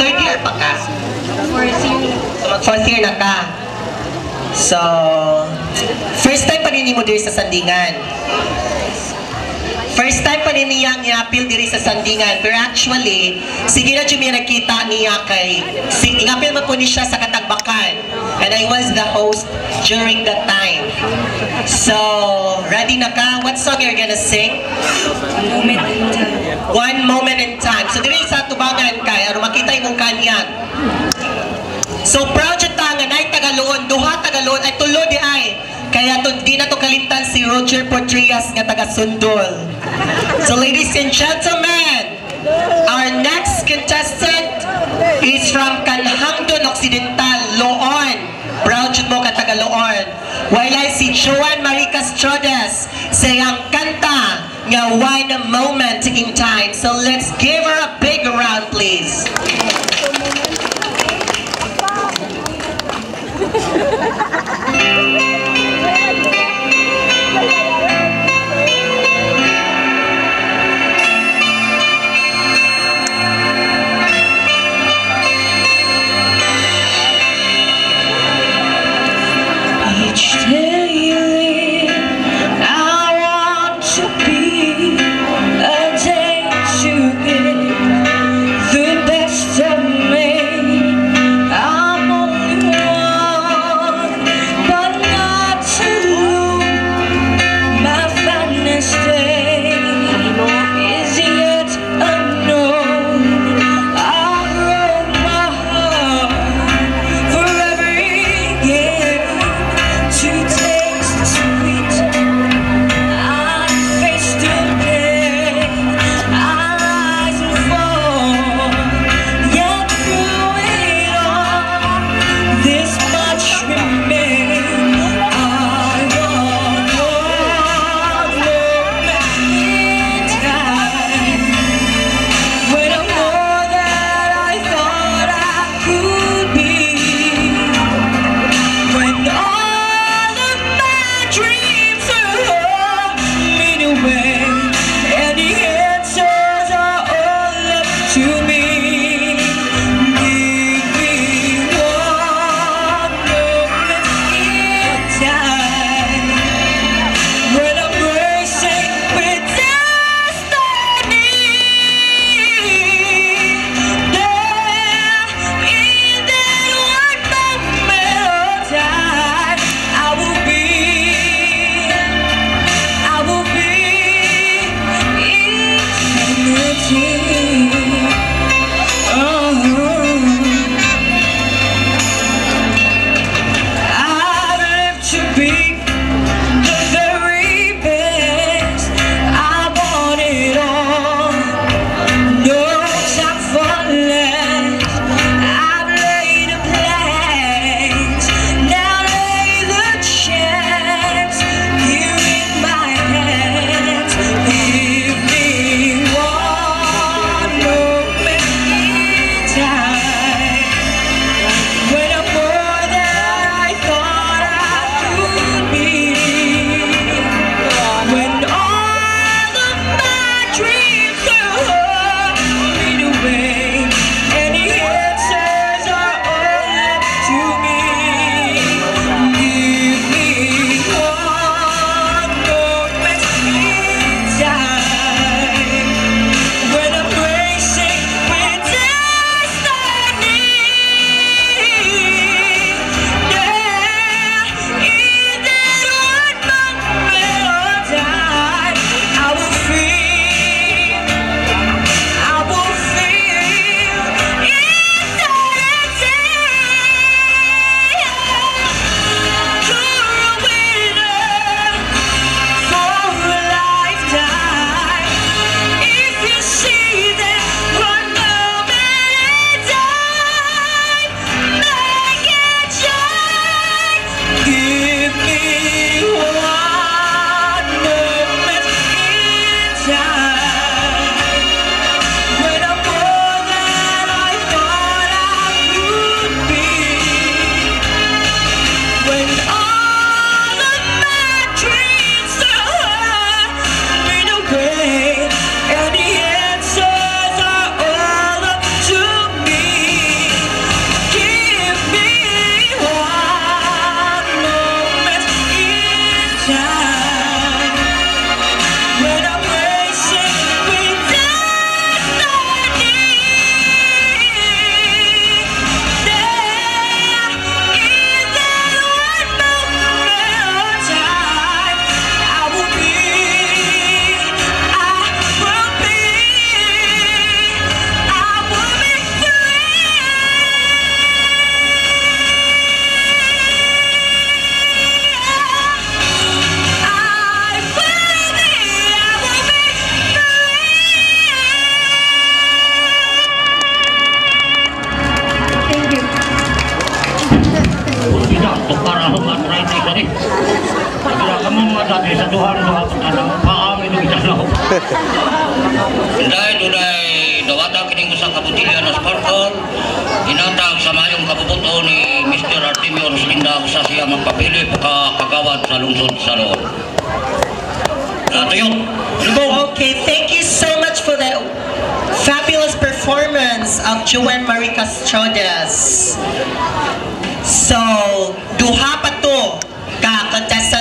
Third year pa ka? Fourth year na ka. So, first time pa rin mo diri sa Sandingan. First time pa rin niyang i-appeal diri sa Sandingan. Pero actually, sige na dyan nakita niya kay... I-appeal mo po niya siya sa Katagbakan. And I was the host during that time. So, ready na ka? What song you're gonna sing? One Moment in Time. So, diri sa tubangan kay, ano makita yung kanyang. So, proud siya tangan ay Tagaloon, duha Tagaloon, ay tulo di ay. Kaya to, di na to kalimtan si Roger Portrias nga taga Sundol. So, ladies and gentlemen, our next contestant is from Kanhangdon Occidental, Loon. Proud siya mo ka taga Loon. Wala si Joan Marie Castrodes sa iyang kanta nga One Moment in Time. So, let's give her a big round, please. Each day you live, I want to be a day to give the best of me. I'm only one, but not akong arthritis ani. Kaya ka mo mga dati sa duhan mo ako tanong, paami nung itanaw. Dahil dawata kining usa ka botelya ng Sparkle, inatag sa mayong kabubuto ni Mr. Artemio Roslinda usa siya magpapili pagkakagawad sa lungsod sa Loon. Okay, thank you so much for the fabulous performance of Joanne Marie Castrodes. So, duha pa to ka contestant